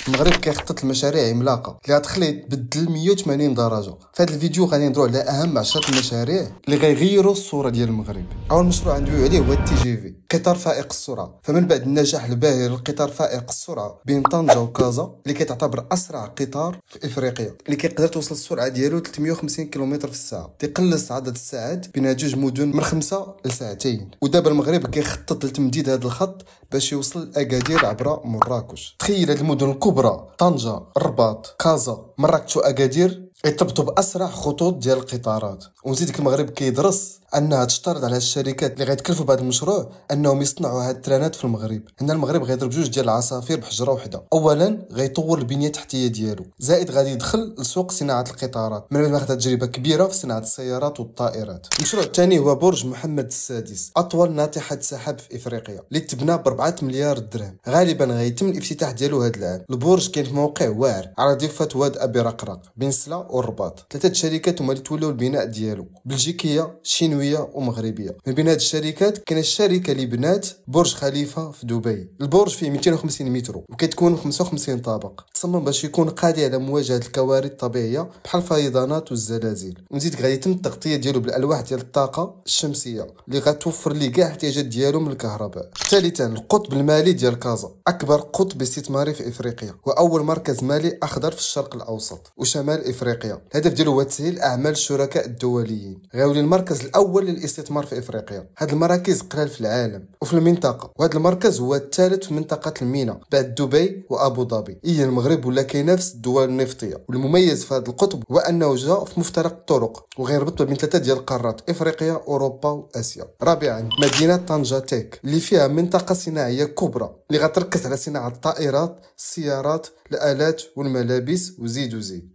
المغرب كيخطط لمشاريع عملاقه اللي غتخليه تبدل 180 درجه. في هذا الفيديو غادي نهضروا على اهم 10 المشاريع اللي غيغيروا الصوره ديال المغرب. اول مشروع ندويو عليه هو التي جي في، قطار فائق السرعه. فمن بعد النجاح الباهر للقطار فائق السرعه بين طنجه وكازا اللي كيتعتبر اسرع قطار في افريقيا، اللي كيقدر توصل السرعه ديالو 350 كم في الساعه، تيقلص عدد الساعات بين جوج مدن من 5 لساعتين. ودابا المغرب كيخطط لتمديد هذا الخط باش يوصل لاكادير عبر مراكش. تخيل هاد المدن الكبرى طنجة، الرباط، كازا، مراكش واكادير يرتبطوا باسرع خطوط ديال القطارات. ونزيدك المغرب كيدرس انها تشترط على الشركات اللي غيتكلفوا بهذا المشروع انهم يصنعوا هاد الترانات في المغرب. هنا المغرب غيضرب جوج ديال العصافير بحجره واحده. اولا غيطور البنيه التحتيه ديالو، زائد غادي يدخل لسوق صناعه القطارات من بعد ما خدات تجربه كبيره في صناعه السيارات والطائرات. المشروع الثاني هو برج محمد السادس، اطول ناطحه سحاب في افريقيا اللي تبنى ب 4 مليار درهم. غالبا غيتم الافتتاح ديالو هذا العام. البرج كاين في موقع واعر على ضفه واد ابي رقراق بين سلا والرباط. 3 شركات هما اللي تولوا البناء ديالو، بلجيكيه، شينويه ومغربيه. من بين هاد الشركات كاين الشركه اللي بنات برج خليفه في دبي. البرج فيه 250 متر وكتكون 55 طابق، تصمم باش يكون قادر على مواجهه الكوارث الطبيعيه بحال الفيضانات والزلازل. ونزيد غادي يتم التغطيه ديالو بالالواح ديال الطاقه الشمسيه اللي غتوفر ليه كاع الاحتياجات ديالو من الكهرباء. ثالثا القطب المالي ديال كازا، اكبر قطب استثماري في افريقيا واول مركز مالي اخضر في الشرق الاوسط وشمال افريقيا. الهدف ديالو هو تسهيل اعمال الشركاء الدوليين. غيولي المركز الاول للاستثمار في افريقيا. هاد المراكز قلال في العالم وفي المنطقه، وهذا المركز هو الثالث في منطقه المينا بعد دبي وابو ظبي. المغرب ولا كينافس الدول النفطيه، والمميز في هذا القطب هو انه جا في مفترق الطرق وغيربط بين 3 ديال القارات، افريقيا، اوروبا واسيا. رابعا مدينه طنجة تيك اللي فيها منطقه صناعيه كبرى اللي غتركز على صناعه الطائرات، السيارات، الالات والملابس وزيد.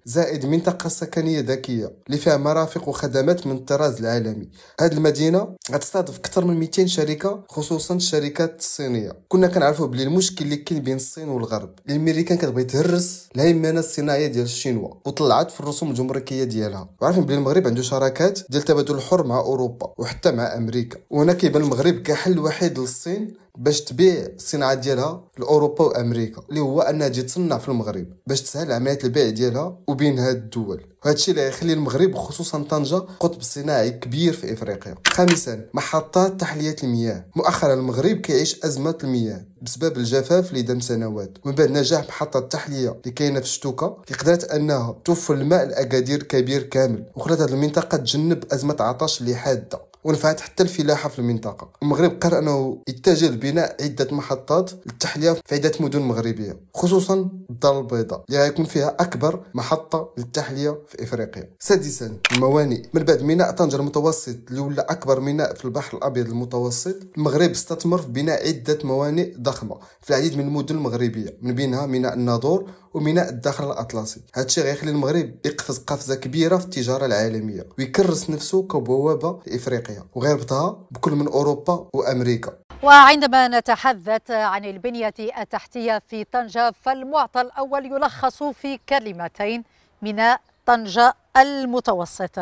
زائد منطقه سكنيه ذكيه اللي فيها مرافق وخدمات من الطراز العالمي. هذه المدينه غتستضيف اكثر من 200 شركه، خصوصا الشركات الصينيه. كنا كنعرفوا بلي المشكل اللي كاين بين الصين والغرب، الامريكان كتبغي تهرس الهيمنه الصناعيه ديال الشينوا وطلعت في الرسوم الجمركيه ديالها. وعارفين بلي المغرب عنده شراكات ديال التبادل الحر مع اوروبا وحتى مع امريكا. وهنا كيبان المغرب كحل وحيد للصين باش تبيع الصناعه ديالها لاوروبا وامريكا، اللي هو انها تجي تصنع في المغرب باش تسهل عمليه البيع ديالها وبين هاد الدول. وهذا الشيء اللي غيخلي المغرب خصوصا طنجة قطب صناعي كبير في افريقيا. خامسا محطات تحليه المياه. مؤخرا المغرب كيعيش ازمه المياه بسبب الجفاف اللي دام سنوات. ومن بعد نجاح محطه التحليه اللي كاينه في شتوكا اللي قدرت انها توفر الماء لاكادير كبير كامل وخلات هذه المنطقه تجنب ازمه عطش اللي حاده ونفعت حتى الفلاحه في المنطقه. المغرب قرر انه يتجه لبناء عده محطات للتحليه في عده مدن مغربيه، خصوصا الدار البيضاء اللي غيكون فيها اكبر محطه للتحليه في افريقيا. سادسا الموانئ. من بعد ميناء طنجة المتوسط اللي ولا اكبر ميناء في البحر الابيض المتوسط، المغرب استثمر في بناء عده موانئ ضخمه في العديد من المدن المغربيه، من بينها ميناء الناظور وميناء الداخل الاطلسي. هذا الشيء غيخلي المغرب يقفز قفزه كبيره في التجاره العالميه ويكرس نفسه كبوابه لافريقيا وغيربطها بكل من اوروبا وامريكا. وعندما نتحدث عن البنيه التحتيه في طنجه فالمعطى الاول يلخص في كلمتين: ميناء طنجة المتوسط.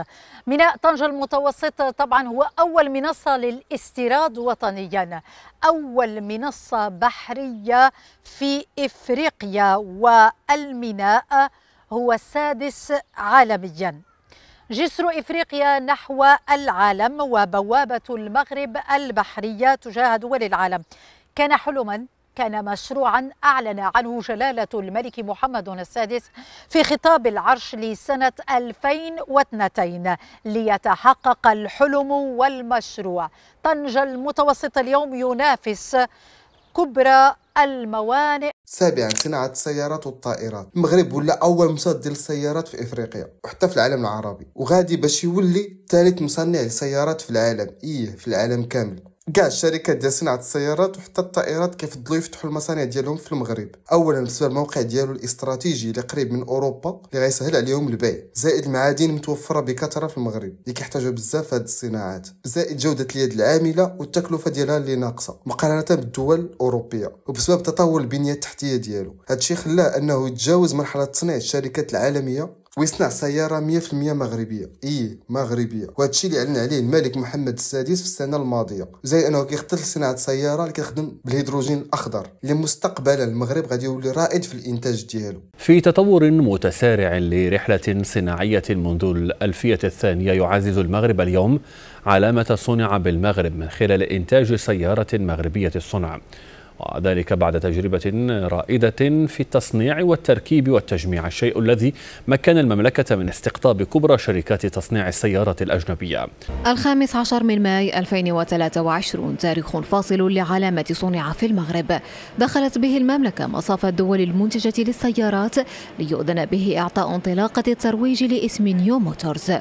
ميناء طنجة المتوسط طبعا هو أول منصة للاستيراد وطنيا، أول منصة بحرية في إفريقيا، والميناء هو السادس عالميا. جسر إفريقيا نحو العالم وبوابة المغرب البحرية تجاه دول العالم كان حلما، كان مشروعا أعلن عنه جلالة الملك محمد السادس في خطاب العرش لسنة 2002 ليتحقق الحلم والمشروع. طنجة المتوسط اليوم ينافس كبرى الموانئ. سابعا صناعة السيارات والطائرات. المغرب ولا أول مصدر للسيارات في إفريقيا وحتى في العالم العربي، وغادي باش يولي ثالث مصنع للسيارات في العالم، في العالم كامل. كاع الشركات ديال صناعه السيارات وحتى الطائرات كيفضلوا يفتحوا المصانع ديالهم في المغرب. اولا بسبب الموقع ديالو الاستراتيجي اللي قريب من اوروبا اللي غيسهل عليهم البيع، زائد المعادن متوفره بكثره في المغرب اللي كيحتاجوا بزاف هاد الصناعات، زائد جوده اليد العامله والتكلفه ديالها اللي ناقصه مقارنه بالدول الاوروبيه، وبسبب تطور البنيه التحتيه ديالو. هادشي خلاه انه يتجاوز مرحله تصنيع الشركات العالميه ويصنع سياره 100% مغربيه، مغربيه، وهذا الشيء اللي اعلن عليه الملك محمد السادس في السنه الماضيه، زي انه كيخطط لصناعه سياره اللي كتخدم بالهيدروجين الاخضر اللي مستقبلا المغرب غادي يولي رائد في الانتاج ديالو. في تطور متسارع لرحله صناعيه منذ الألفية الثانية يعزز المغرب اليوم علامه صنع بالمغرب من خلال انتاج سياره مغربيه الصنع، وذلك بعد تجربة رائدة في التصنيع والتركيب والتجميع، الشيء الذي مكن المملكة من استقطاب كبرى شركات تصنيع السيارات الأجنبية. 15 من ماي 2023 تاريخ فاصل لعلامة صنع في المغرب، دخلت به المملكة مصاف الدول المنتجة للسيارات ليؤذن به إعطاء انطلاقة الترويج لاسم نيو موتورز.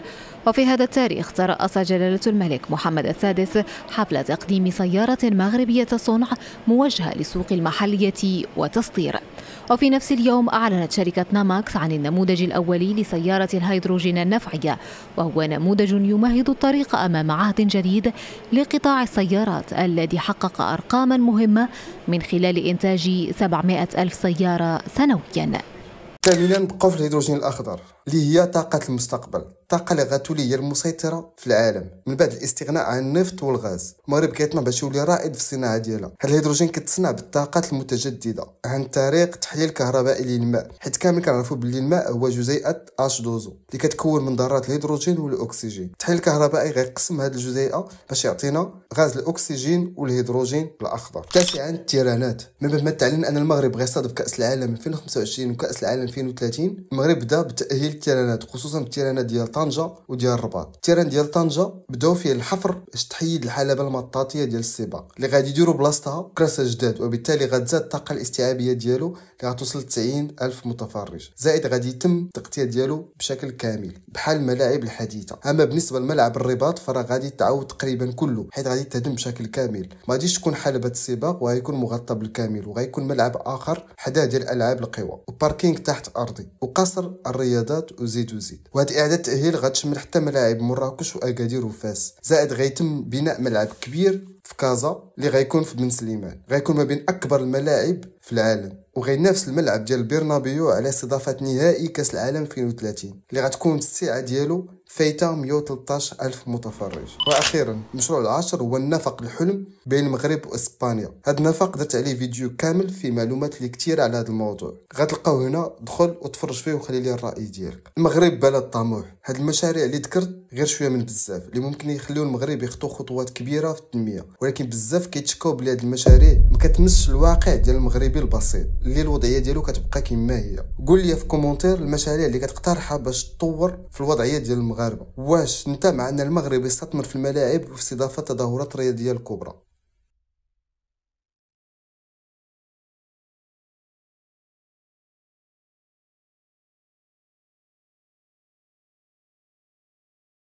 وفي هذا التاريخ ترأس جلالة الملك محمد السادس حفل تقديم سيارة مغربية الصنع موجهة للسوق المحلية وتصدير. وفي نفس اليوم أعلنت شركة ناماكس عن النموذج الأولي لسيارة الهيدروجين النفعية، وهو نموذج يمهد الطريق أمام عهد جديد لقطاع السيارات الذي حقق أرقاما مهمة من خلال إنتاج 700 ألف سيارة سنويا. ثامنا نبقاو في الهيدروجين الاخضر اللي هي طاقه المستقبل، الطاقه اللي غتولي هي المسيطره في العالم من بعد الاستغناء عن النفط والغاز. المغرب كيطمع باش يولي رائد في الصناعه ديالها. هاد الهيدروجين كتصنع بالطاقات المتجدده عن طريق تحليل كهربائي للماء، حيت كامل كنعرفوا باللي الماء هو جزيئه H2O اللي كتكون من ذرات الهيدروجين والاكسجين. التحليل الكهربائي غيقسم هاد الجزيئه باش يعطينا غاز الاكسجين والهيدروجين الاخضر. تاسعا التيرانات. من بعد ما تعلن ان المغرب غيستضيف كاس العالم 2025 وكاس العالم 2030، المغرب بدا بتاهيل التيرانات، خصوصا التيرانات ديال طنجة وديال الرباط. التيران ديال طنجة بداو فيه الحفر باش تحيد الحلبة المطاطية ديال السباق اللي غادي يديروا بلاصتها كراسة جداد، وبالتالي غتزاد الطاقة الاستيعابية ديالو اللي غتوصل 90 ألف متفرج، زائد غادي يتم التغطية ديالو بشكل كامل بحال الملاعب الحديثة. اما بالنسبة لملعب الرباط فراه غادي تعاود تقريبا كله، حيت غادي تهدم بشكل كامل، ما غاديش تكون حلبة السباق وغيكون مغطى بالكامل، وغيكون ملعب اخر حداه ديال العاب القوى وباركينغ تحت ارضي وقصر الرياضات وزيد. وهذه اعاده التاهيل غتشمل حتى ملاعب مراكش واكادير وفاس، زائد غيتم بناء ملعب كبير في كازا اللي غيكون في بن سليمان، غيكون ما بين اكبر الملاعب في العالم، وغينافس الملعب ديال برنابيو على استضافه نهائي كاس العالم 2030 اللي غتكون السعه ديالو فايته 113 ألف متفرج. واخيرا المشروع العاشر هو النفق الحلم بين المغرب واسبانيا. هذا النفق درت عليه فيديو كامل فيه معلومات اللي كثيره على هذا الموضوع، غتلقاو هنا، دخل وتفرج فيه وخلي لي الراي ديالك. المغرب بلد طموح. هاد المشاريع اللي ذكرت غير شويه من بزاف اللي ممكن يخليو المغرب يخطو خطوات كبيره في التنميه، ولكن بزاف كيتشكاو بلي هاد المشاريع ما كتمسش الواقع ديال المغربي البسيط اللي الوضعيه ديالو كتبقى كما هي. قول لي في كومونتير المشاريع اللي كتقترحها باش تطور في الوضعيه ديال المغاربه. واش انت مع ان المغرب يستثمر في الملاعب وفي استضافه تظاهرات رياضيه الكبرى؟